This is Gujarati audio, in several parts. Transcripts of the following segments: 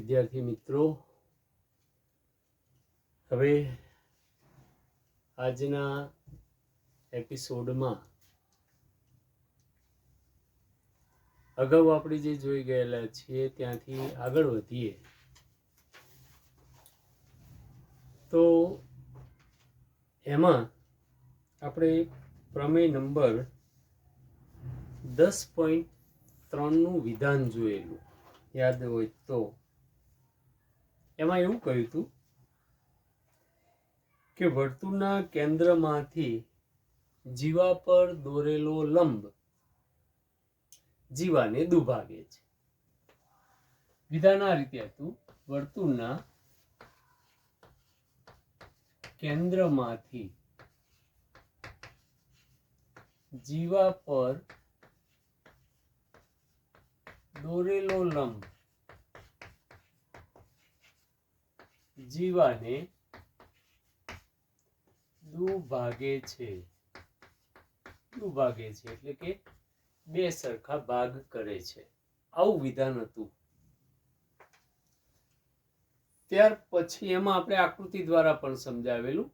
વિદ્યાર્થી મિત્રો, હવે આજના એપિસોડમાં અગાઉ આપણે જે જોઈ ગયેલા છીએ ત્યાંથી આગળ વધીએ તો એમાં આપણે પ્રમેય નંબર 10.3નું વિધાન જોયેલું યાદ હોય તો એમાં એવું કહ્યું હતું કે વર્તુળના કેન્દ્રમાંથી જીવા પર દોરેલો લંબ જીવાને દુભાગે છે. વિધાન આ રીતે હતું: વર્તુળના કેન્દ્રમાંથી જીવા પર દોરેલો લંબ જીવાને દુભાગે છે. દુભાગે છે એટલે કે બે સરખા ભાગ કરે છે, આવું વિધાન હતું. ત્યાર પછી એમાં આપણે આકૃતિ દ્વારા પણ સમજાવેલું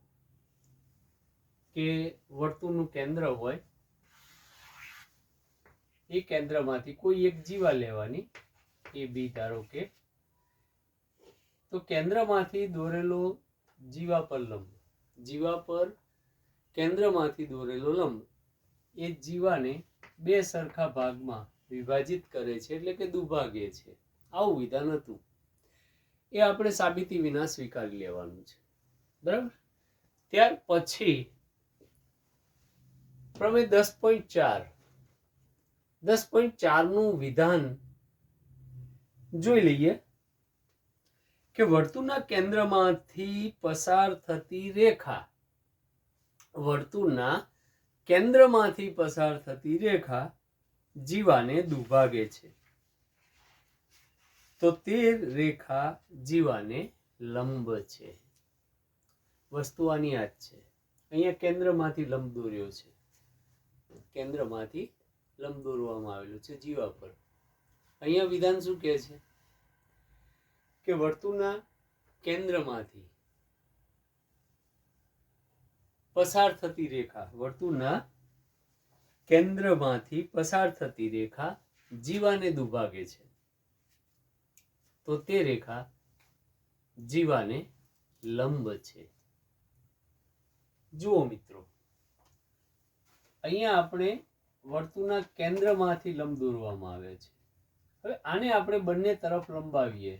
કે વર્તુળનું કેન્દ્ર હોય, એ કેન્દ્રમાંથી કોઈ એક જીવા લેવાની, એ બી ધારો કે, તો કેન્દ્રમાંથી દોરેલો જીવા પર લંબ, જીવા પર કેન્દ્રમાંથી દોરેલો લંબ એ જીવાને બે સરખા ભાગમાં વિભાજિત કરે છે એટલે કે દુભાગે છે, આવું વિધાન હતું. એ આપણે સાબિતી વિના સ્વીકારી લેવાનું છે, બરાબર. ત્યાર પછી પ્રમેય 10.4નું વિધાન જોઈ લઈએ કે વર્તુળના કેન્દ્રમાંથી પસાર થતી રેખા, વર્તુળના કેન્દ્રમાંથી પસાર થતી રેખા જીવાને દુભાગે છે, તો તે રેખા જીવાને લંબ છે. વસ્તુ આની આ જ છે. અહીંયા કેન્દ્રમાંથી લંબ દોર્યો છે, કેન્દ્રમાંથી લંબ દોરવામાં આવેલું છે જીવા પર. અહીંયા વિધાન શું કહે છે કે વર્તુળના કેન્દ્રમાંથી પસાર થતી રેખા, વર્તુળના કેન્દ્રમાંથી પસાર થતી રેખા જીવાને દુભાગે છે, તો તે રેખા જીવાને લંબ છે. જુઓ મિત્રો, અહીંયા આપણે વર્તુળના કેન્દ્રમાંથી લંબ દોરવામાં આવે છે. હવે આને આપણે બંને તરફ લંબાવીએ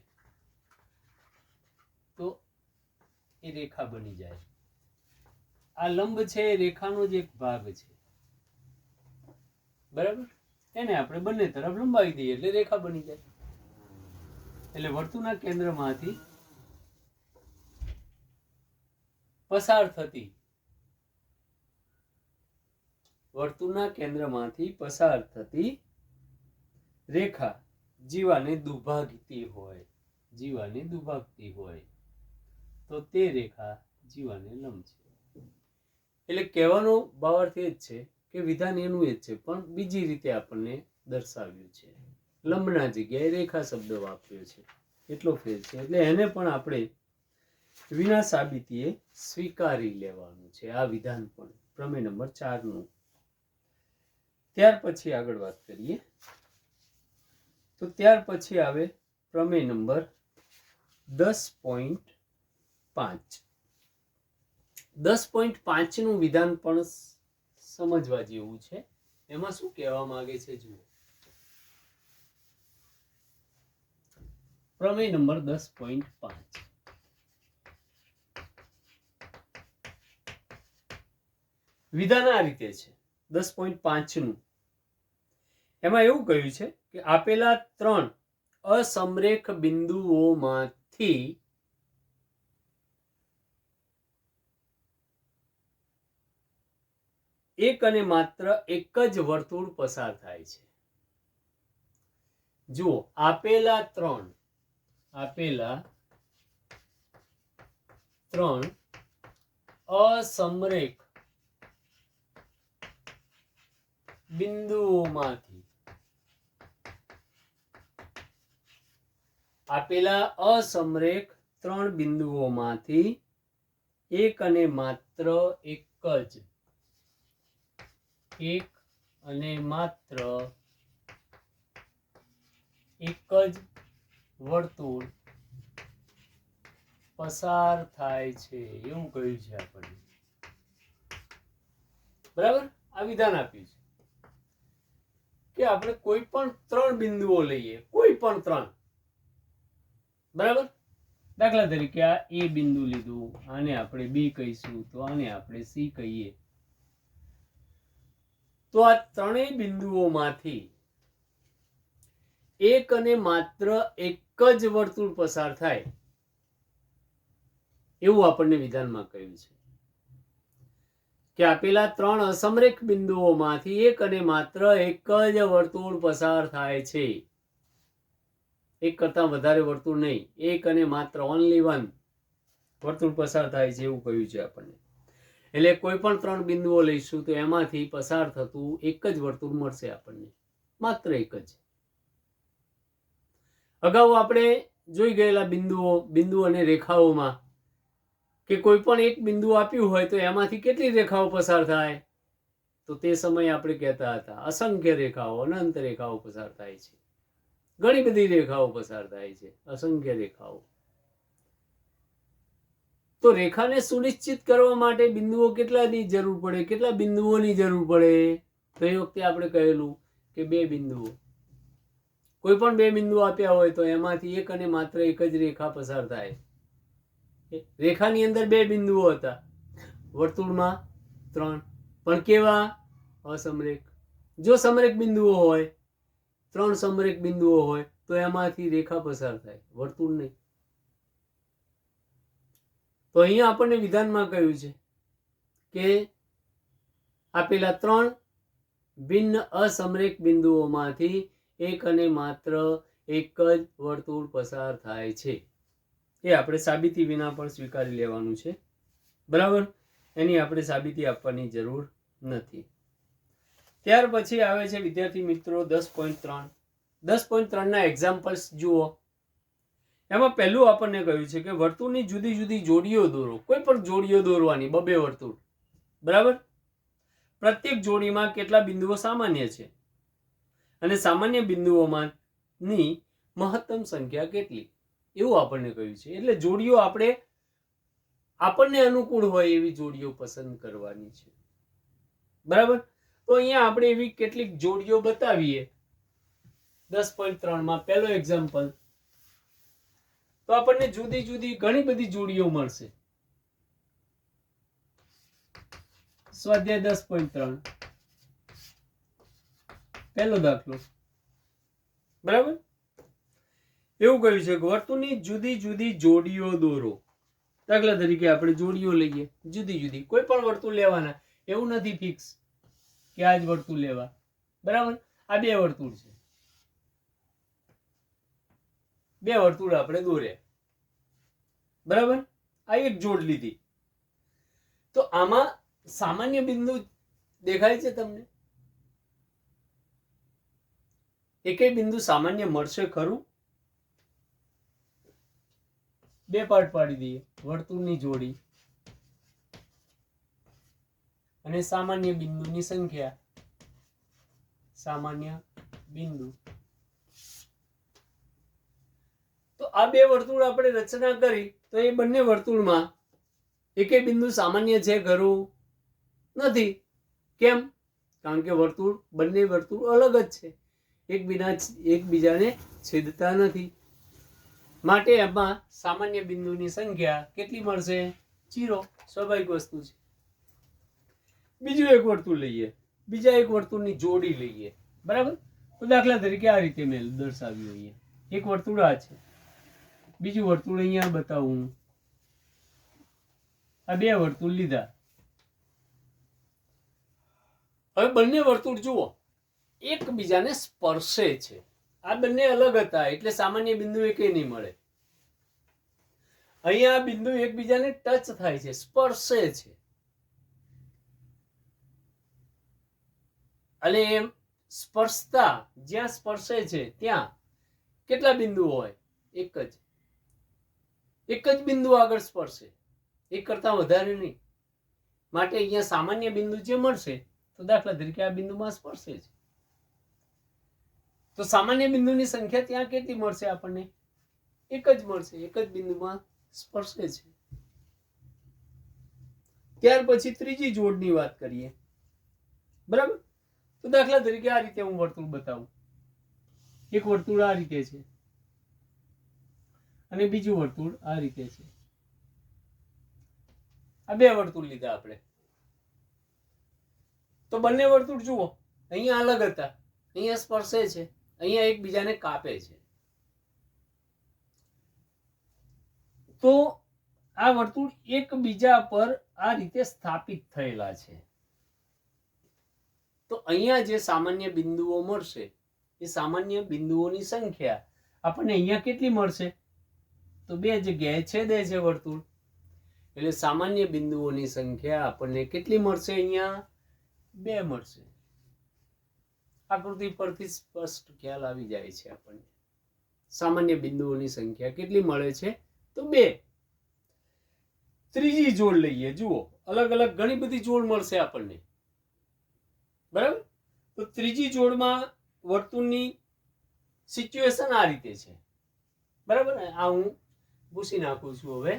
તો એ રેખા બની જાય. આ લંબ છે એ રેખાનો જ એક ભાગ છે, બરાબર. એને આપણે બંને તરફ લંબાવી દઈએ એટલે રેખા બની જાય. એટલે વર્તુળના કેન્દ્રમાંથી પસાર થતી, વર્તુળના કેન્દ્રમાંથી પસાર થતી રેખા જીવાને દુભાગતી હોય, જીવાને દુભાગતી હોય, તો તે રેખા જીવાને લંબ છે. એટલે કહેવાનો ભાવાર્થ એ જ છે કે વિધાન એનું એ જ છે, પણ બીજી રીતે આપણને દર્શાવ્યું છે. લંબના જગ્યાએ રેખા શબ્દ વાપર્યો છે, એટલો ફેર છે. એટલે એને પણ આપણે વિના સાબિતીએ સ્વીકારી લેવાનું છે, આ વિધાન પણ પ્રમેય નંબર 4નું. ત્યાર પછી આગળ વાત કરીએ તો ત્યાર પછી આવે પ્રમેય નંબર 10.5. 10.5નું વિધાન પણ સમજવા જેવું છે. એમાં શું કહેવા માંગે છે જુઓ. પ્રમેય નંબર 10.5 વિધાન આ રીતે છે. 10.5નું એમાં એવું કહ્યું છે કે આપેલા 3 અસમરેખ બિંદુઓમાંથી એક અને માત્ર એક જ વર્તુળ પસાર થાય છે. જુઓ, આપેલા 3 અસમરેખ બિંદુઓમાંથી આપેલા અસમરેખ 3 બિંદુઓમાંથી એક અને માત્ર એક જ વર્તુળ પસાર થાય છે એવું કહ્યું છે આપણને. બરાબર, આ વિધાન આપ્યું છે કે આપણે કોઈ પણ 3 બિંદુઓ લઈએ, કોઈ પણ 3. બરાબર, દાખલા તરીકે આ એ બિંદુ લીધું, આને આપણે બી કહીશું, તો આને આપણે સી કહીએ. તો આ ત્રણેય બિંદુઓમાંથી એક અને માત્ર એક જ વર્તુળ પસાર થાય એવું આપણને વિધાનમાં કહ્યું છે કે આપેલા 3 અસમરેખ બિંદુઓમાંથી એક અને માત્ર એક જ વર્તુળ પસાર થાય છે. એક કરતા વધારે વર્તુળ નહીં, એક અને માત્ર ઓનલી વન વર્તુળ પસાર થાય છે એવું કહ્યું છે આપણને. એટલે કોઈ પણ 3 બિંદુઓ લઈશું તો એમાંથી પસાર થતું એક જ વર્તુળ મળશે આપણને, માત્ર એક જ. અગાઉ આપણે જોઈ ગયેલા બિંદુ અને રેખાઓમાં કે કોઈ પણ એક બિંદુ આપ્યું હોય તો એમાંથી કેટલી રેખાઓ પસાર થાય, તો તે સમયે આપણે કહેતા હતા અસંખ્ય રેખાઓ, અનંત રેખાઓ પસાર થાય છે. ઘણી બધી રેખાઓ પસાર થાય છે, અસંખ્ય રેખાઓ. તો રેખાને સુનિશ્ચિત કરવા માટે બિંદુઓ કેટલાની જરૂર પડે, કેટલા બિંદુઓની જરૂર પડે? તો એ વખતે આપણે કહેલું કે 2 બિંદુઓ. કોઈ પણ 2 બિંદુ આપ્યા હોય તો એમાંથી એક અને માત્ર એક જ રેખા પસાર થાય. રેખાની અંદર 2 બિંદુઓ હતા, વર્તુળમાં 3, પણ કેવા? અસમરેખ. જો સમરેખ બિંદુઓ હોય, 3 સમરેખ બિંદુઓ હોય તો એમાંથી રેખા પસાર થાય, વર્તુળ નહીં. તો અહીંયા આપણને વિધાનમાં કહ્યું છે કે આપેલા 3 ભિન્ન અસમરેખ બિંદુઓમાંથી એક અને માત્ર એક જ વર્તુળ પસાર થાય છે. એ આપણે સાબિતી વિના પણ સ્વીકારી લેવાનું છે. બરાબર, એની આપણે સાબિતી આપવાની જરૂર નથી. ત્યાર પછી આવે છે વિદ્યાર્થી મિત્રો 10.3. 10.3 ના એક્ઝામ્પલ્સ જુઓ. એમાં પહેલું આપણને કહ્યું છે કે વર્તુળની જુદી જુદી જોડીઓ દોરો. કોઈ પણ જોડીઓ દોરવાની, 2 વર્તુળ. બરાબર, પ્રત્યેક જોડીમાં કેટલા બિંદુઓ સામાન્ય છે અને સામાન્ય બિંદુઓમાંની મહત્તમ સંખ્યા કેટલી, એવું આપણને કહ્યું છે. એટલે જોડીઓ આપણને અનુકૂળ હોય એવી જોડીઓ પસંદ કરવાની છે. બરાબર, તો અહીંયા આપણે એવી કેટલીક જોડીઓ બતાવીએ. 10.3 માં પહેલો એક્ઝામ્પલ, તો આપણને જુદી જુદી ઘણી બધી જોડીઓ મળશે. સ્વાધ્યાય 10.3 પહેલો દાખલો. બરાબર, એવું કહ્યું છે કે વર્તુળની જુદી જુદી જોડીઓ દોરો. દાખલા તરીકે આપણે જોડીઓ લઈએ જુદી જુદી, કોઈ પણ વર્તુળ લેવાના, એવું નથી ફિક્સ કે આ જ વર્તુળ લેવા. બરાબર, આ 2 વર્તુળ છે, 2 વર્તુળ આપણે દોર્યા. બરાબર, આ એક જોડ લીધી. તો આમાં સામાન્ય બિંદુ દેખાય છે તમને? એકેય બિંદુ સામાન્ય મળશે ખરું? 2 પાર્ટ પાડી દઈએ, વર્તુળની જોડી અને સામાન્ય બિંદુની સંખ્યા. સામાન્ય બિંદુ. તો આ 2 વર્તુળ આપણે રચના કરી તો એ બંને વર્તુળમાં એકેય બિંદુ સામાન્ય છે ખરું? નથી. કેમ? કારણ કે બંને વર્તુળ અલગ જ છે, એકબીજાને છેદતા નથી. માટે એમાં સામાન્ય બિંદુની સંખ્યા કેટલી મળશે? 0. સ્વાભાવિક વસ્તુ છે. બીજું એક વર્તુળ લઈએ, બીજા એક વર્તુળની જોડી લઈએ. બરાબર, તો દાખલા તરીકે આ રીતે મેં દર્શાવ્યું. અહીંયા એક વર્તુળ આ છે, બીજું વર્તુળ અહીંયા બતાવું. આ 2 વર્તુળ લીધા. હવે બંને વર્તુળ જુઓ, એકબીજાને સ્પર્શે છે. આ બંને અલગ હતા એટલે સામાન્ય બિંદુ એકે નહીં મળે. અહીંયા આ બિંદુ એકબીજાને ટચ થાય છે, સ્પર્શે છે. અને એમ સ્પર્શતા, જ્યાં સ્પર્શે છે ત્યાં કેટલા બિંદુ હોય? એક જ બિંદુ આગળ સ્પર્શે, એક કરતા વધારે નહીં. માટે અહીંયા સામાન્ય બિંદુ જે મળશે તો દાખલા તરીકે આ બિંદુમાં સ્પર્શે છે, તો સામાન્ય બિંદુની સંખ્યા ત્યાં કેટલી મળશે આપણને? એક જ મળશે, એક જ બિંદુમાં સ્પર્શે છે. ત્યાર પછી ત્રીજી જોડની વાત કરીએ. બરાબર, તો દાખલા તરીકે આ રીતે હું વર્તુળ બતાવું. એક વર્તુળ આ રીતે છે અને બીજું વર્તુળ આ રીતે છે. આ બે વર્તુળ લીધા આપણે. તો બંને વર્તુળ જુઓ, અહીંયા અલગ હતા, અહીંયા સ્પર્શે છે, અહીંયા એકબીજાને કાપે છે. તો આ વર્તુળ એકબીજા પર આ રીતે સ્થાપિત થયેલા છે. તો અહીંયા જે સામાન્ય બિંદુઓ મળશે એ સામાન્ય બિંદુઓની સંખ્યા આપણને અહીંયા કેટલી મળશે? તો બે જગ્યાએ છેદે છે વર્તુળ, એટલે સામાન્ય બિંદુઓની સંખ્યા આપણને કેટલી મળશે? અહીંયા બે મળશે. આકૃતિ પરથી સ્પષ્ટ ખ્યાલ આવી જાય છે આપણને. સામાન્ય બિંદુઓની સંખ્યા કેટલી મળે છે? તો બે. ત્રીજી જોડ લઈએ, જુઓ અલગ અલગ ઘણી બધી જોડ મળશે આપણને. બરાબર, તો ત્રીજી જોડમાં વર્તુળની સિચ્યુએશન આ રીતે છે. બરાબર ને, આ હું ભૂસી નાખું છું હવે.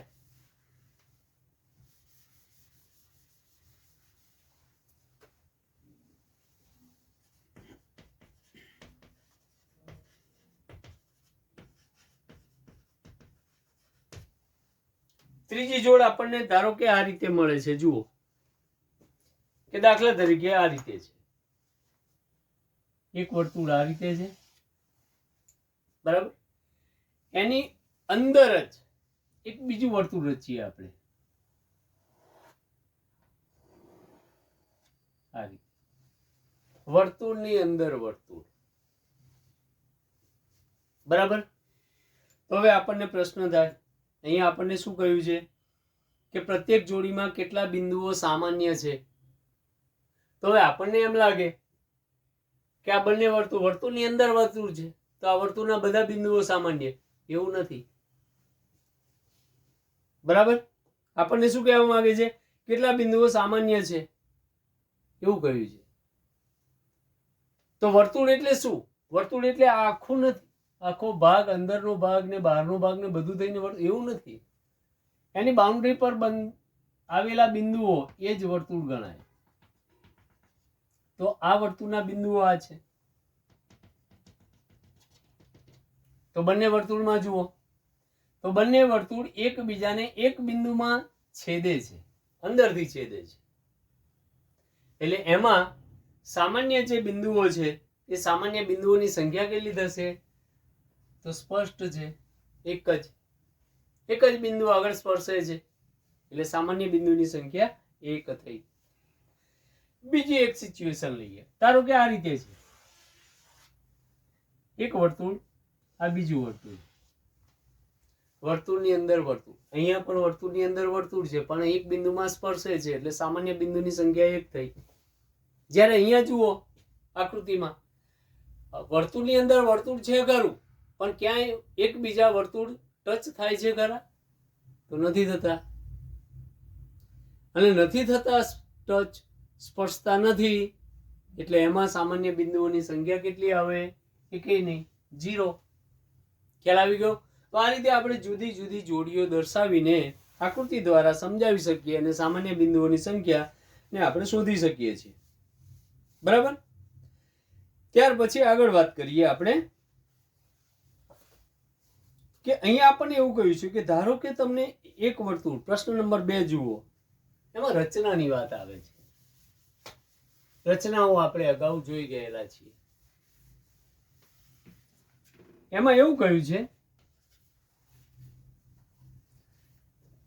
ત્રીજી જોડ આપણને ધારો કે આ રીતે મળે છે. જુઓ કે દાખલા તરીકે આ રીતે છે, એક વર્તુળ આ રીતે છે. બરાબર, એની અંદર જ એક બીજું વર્તુળ રચીએ આપણે આ રીતે. વર્તુળની અંદર વર્તુળ. બરાબર, તો હવે આપણને પ્રશ્ન થાય, અહીંયા આપણને શું કહ્યું છે કે પ્રત્યેક જોડીમાં કેટલા બિંદુઓ સામાન્ય છે? તો હવે આપણને એમ લાગે કે આ બંને વર્તુળની અંદર વર્તુળ છે, તો આ વર્તુળના બધા બિંદુઓ સામાન્ય. એવું નથી. બરાબર, આપણને શું કહેવા માંગે છે? કેટલા બિંદુઓ સામાન્ય છે એવું કહ્યું છે. તો વર્તુળ એટલે શું? વર્તુળ એટલે આખું નથી, આખો ભાગ, અંદરનો ભાગ ને બહારનો ભાગ ને બધું થઈને વર્તુળ એવું નથી. એની બાઉન્ડ્રી પર આવેલા બિંદુઓ એ જ વર્તુળ ગણાય. તો આ વર્તુળના બિંદુઓ આ છે. તો બંને વર્તુળમાં જુઓ, તો બંને વર્તુળ એકબીજાને એક બિંદુમાં છેદે છે, અંદરથી છેદે છે. એટલે એમાં સામાન્ય જે બિંદુઓ છે એ સામાન્ય બિંદુઓની સંખ્યા કેટલી થશે? તો સ્પષ્ટ છે, એક જ બિંદુ આગળ સ્પર્શે છે, એટલે સામાન્ય બિંદુની સંખ્યા એક થઈ. બીજી એક સિચ્યુએશન લઈએ. ધારો કે આ રીતે છે, એક વર્તુળ, આ બીજું વર્તુળ, વર્તુળની અંદર વર્તુળ. અહીંયા પણ વર્તુળની અંદર વર્તુળ છે, પણ એક બિંદુમાં સ્પર્શે છે, એટલે સામાન્ય બિંદુની સંખ્યા એક થઈ. જ્યારે અહીંયા જુઓ આકૃતિમાં, વર્તુળની અંદર વર્તુળ છે ખરું, પણ ક્યાંય એકબીજા વર્તુળ ટચ થાય છે ખરા? તો નથી થતા. અને નથી થતા ટચ, સ્પર્શતા નથી, એટલે એમાં સામાન્ય બિંદુઓની સંખ્યા કેટલી આવે? એકેય નહીં, 0. ખ્યાલ આવી ગયો? તો આ રીતે આપણે જુદી જુદી જોડીઓ દર્શાવીને આકૃતિ દ્વારા સમજાવી શકીએ અને સામાન્ય બિંદુઓની સંખ્યા ને આપણે શોધી શકીએ છીએ. બરાબર, ત્યાર પછી આગળ વાત કરીએ આપણે કે અહીંયા આપણને એવું કહ્યું છે કે ધારો કે તમને એક વર્તુળ, પ્રશ્ન નંબર 2 જુઓ, એમાં રચનાની વાત આવે છે. રચનાઓ આપણે અગાઉ જોઈ ગયેલા છીએ. એમાં એવું કહ્યું છે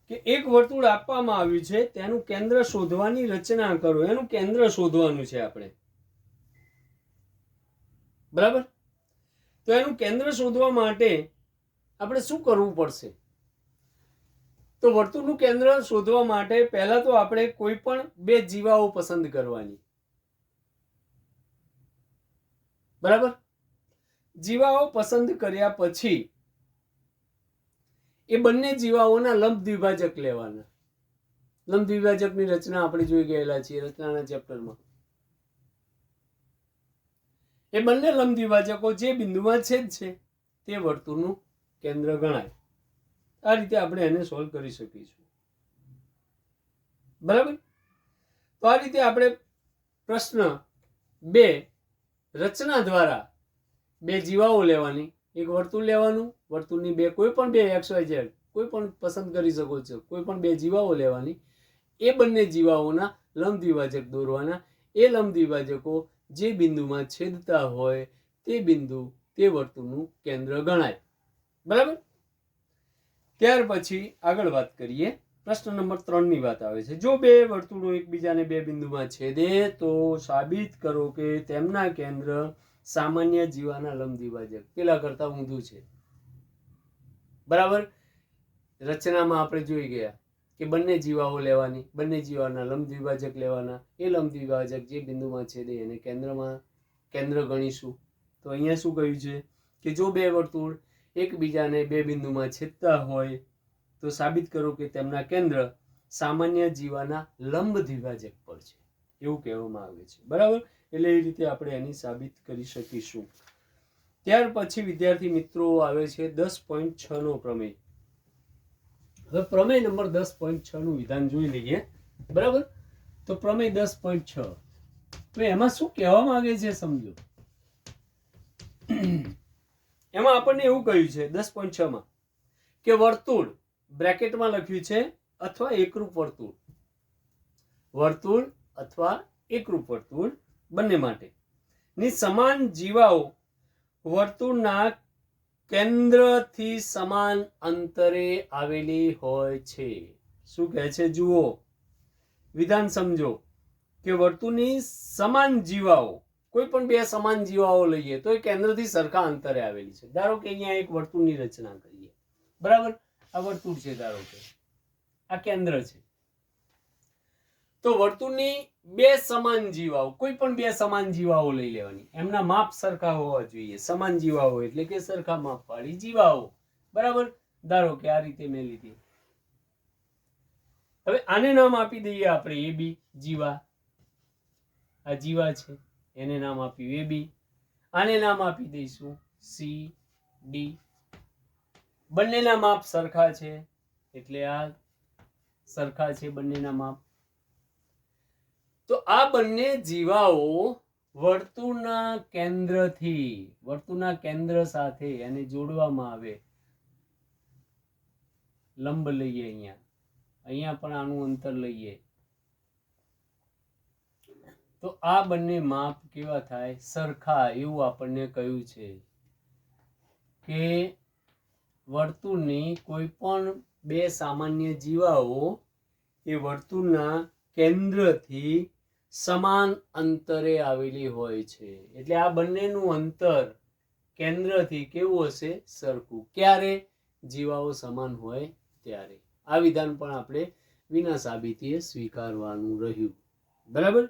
કે એક વર્તુળ આપવામાં આવ્યું છે, તેનું કેન્દ્ર શોધવાની રચના કરો. એનું કેન્દ્ર શોધવાનું છે આપણે. બરાબર, તો એનું કેન્દ્ર શોધવા માટે આપણે શું કરવું પડશે? તો વર્તુળનું કેન્દ્ર શોધવા માટે પહેલા તો આપણે કોઈ પણ બે જીવાઓ પસંદ કરવાની. બરાબર, જીવાઓ પસંદ કર્યા પછી એ બંને જીવાઓના લંબ દ્વિભાજક લેવાના. લંબ દ્વિભાજકની રચના આપણે જોઈ ગયેલા છીએ રચનાના ચેપ્ટરમાં. એ બંને લંબ દ્વિભાજકો જે બિંદુમાં છેદ છે તે વર્તુળનું કેન્દ્ર ગણાય. આ રીતે આપણે એને સોલ્વ કરી શકીશું. બરાબર. તો આ રીતે આપણે પ્રશ્ન 2 રચના દ્વારા 2 જીવાઓ લેવાની, એક વર્તુળ લેવાનું, વર્તુળની કોઈ પણ 2 XYZ કોઈ પણ પસંદ કરી શકો છો, કોઈ પણ 2 જીવાઓ લેવાની, એ બંને જીવાઓના લંબ દ્વિભાજક દોરવાના. એ લંબ દ્વિભાજકો જે બિંદુમાં છેદતા હોય તે બિંદુ તે વર્તુળનું કેન્દ્ર ગણાય. બરાબર. ત્યાર પછી આગળ વાત કરીએ. પ્રશ્ન નંબર 3 ની વાત આવે છે. જો 2 વર્તુળો એકબીજાને 2 બિંદુમાં છેદે તો સાબિત કરો કે તેમના કેન્દ્ર સામાન્ય જીવાના લંબ દ્વિભાજક. પેલા કરતા ઊંધું છે. બરાબર. રચનામાં આપણે જોઈ ગયા કે બંને જીવાઓ લેવાની, બંને જીવાના લંબ દ્વિભાજક લેવાના. એ લંબ દ્વિભાજક જે બિંદુમાં છેદે એને કેન્દ્ર ગણીશું. તો અહીંયા શું કહ્યું છે કે જો 2 વર્તુળ એકબીજાને 2 બિંદુમાં છેદતા હોય તો સાબિત કરો કે તેમના કેન્દ્ર સામાન્ય જીવાના લંબ દ્વિભાજક પર છે, એવું કહેવામાં આવે છે. બરાબર. એટલે એ રીતે આપણે એની સાબિત કરી શકીશું. ત્યાર પછી વિદ્યાર્થી મિત્રો આવે છે 10.6 નો પ્રમેય. હવે પ્રમેય નંબર 10.6 નું વિધાન જોઈ લઈએ. બરાબર. તો પ્રમેય 10.6 તો એમાં શું કહેવા માંગે છે સમજો. એમાં આપણને એવું કહ્યું છે 10.6 માં કે વર્તુળ બ્રેકેટમાં લખ્યું છે અથવા એકરૂપ વર્તુળ, વર્તુળ અથવા એકરૂપ વર્તુળ બંને માટે ની સમાન જીવાઓ વર્તુળના કેન્દ્રથી સમાન અંતરે આવેલી હોય છે. શું કહે છે જુઓ, વિધાન સમજો કે વર્તુળની સમાન જીવાઓ, કોઈ પણ 2 સમાન જીવાઓ લઈએ તો એ કેન્દ્રથી સરખા અંતરે આવેલી છે. ધારો કે અહીંયા એક વર્તુળની રચના કરીએ. બરાબર. આ વર્તુળ છે, ધારો કે આ કેન્દ્ર છે. તો વર્તુળની 2 સમાન જીવાઓ, કોઈ પણ 2 સમાન જીવાઓ લઈ લેવાની. એમના માપ સરખા હોવા જોઈએ. સમાન જીવાઓ એટલે કે સરખા માપ વાળી જીવાઓ. બરાબર. ધારો કે આ રીતે મેં લીધી. હવે આને નામ આપી દઈએ આપણે AB જીવા. આ જીવા છે એને નામ આપ્યું AB. આને નામ આપી દઈશું CD. બંનેના માપ સરખા છે એટલે આ સરખા છે બંનેના માપ. તો આ બંને જીવાઓ વર્તુળના કેન્દ્ર સાથે એને જોડવામાં આવે. લંબ લઈએ, અહીંયા પણ આનું અંતર લઈએ તો આ બંને માપ કેવા થાય? સરખા. એવું આપણને કહ્યું છે કે વર્તુળની કોઈ પણ 2 સામાન્ય જીવાઓ એ વર્તુળના કેન્દ્રથી સમાન અંતરે આવેલી હોય છે. એટલે આ બંનેનું અંતર કેન્દ્રથી કેવું હશે? સરખું. ક્યારે? જીવાઓ સમાન હોય ત્યારે. આ વિધાન પણ આપણે વિના સાબિતીએ સ્વીકારવાનું રહ્યું. બરાબર.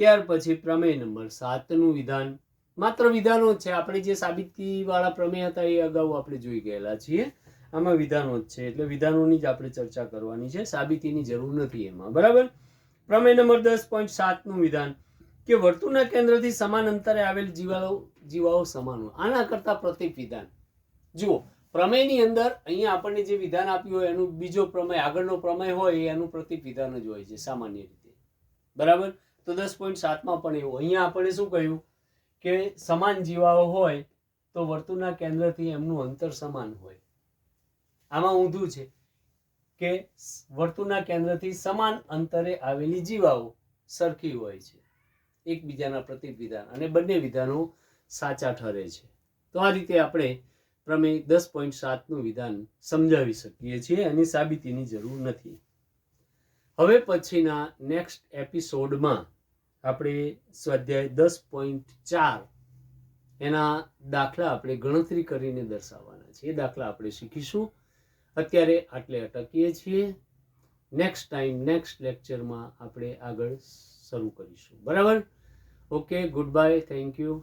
ત્યાર પછી પ્રમેય નંબર 7 નું વિધાન. માત્ર વિધાનો છે. આપણે જે સાબિતી વાળા પ્રમેય હતા એ અગાઉ આપણે જોઈ ગયેલા છીએ. આમાં વિધાનો જ છે એટલે વિધાનોની જ આપણે ચર્ચા કરવાની છે. સાબિતીની જરૂર નથી એમાં. બરાબર. પ્રમેય નંબર 10.7 નું વિધાન કે વર્તુળના કેન્દ્રથી સમાન અંતરે આવેલ જીવાઓ સમાન હોય. આના કરતા પ્રતીક વિધાન જુઓ. પ્રમેયની અંદર અહીંયા આપણને જે વિધાન આપ્યું હોય એનું બીજો પ્રમેય, આગળનો પ્રમેય હોય એનું પ્રતીક વિધાન જ હોય છે સામાન્ય રીતે. બરાબર. તો 10.7 માં પણ એવું. અહીંયા આપણે શું કહ્યું કે સમાન જીવાઓ હોય તો વર્તુળના કેન્દ્રથી એમનું અંતર સમાન હોય. આમાં ઊંધું છે કે વર્તુળના કેન્દ્રથી સમાન અંતરે આવેલી જીવાઓ સરખી હોય છે. એકબીજાના પ્રતીક વિધાન અને બંને વિધાનો સાચા ઠરે છે. તો આ રીતે આપણે પ્રમેય 10.7 નું વિધાન સમજાવી શકીએ છીએ. એની સાબિતીની જરૂર નથી. હવે પછીના નેક્સ્ટ એપિસોડમાં આપણે સ્વાધ્યાય 10.4 એના દાખલા આપણે ગણતરી કરીને દર્શાવવાના છે. એ દાખલા આપણે શીખીશું. અત્યારે આટલે અટકીએ છીએ. નેક્સ્ટ લેક્ચરમાં આપણે આગળ શરૂ કરીશું. બરાબર. Okay. Good bye. Thank you.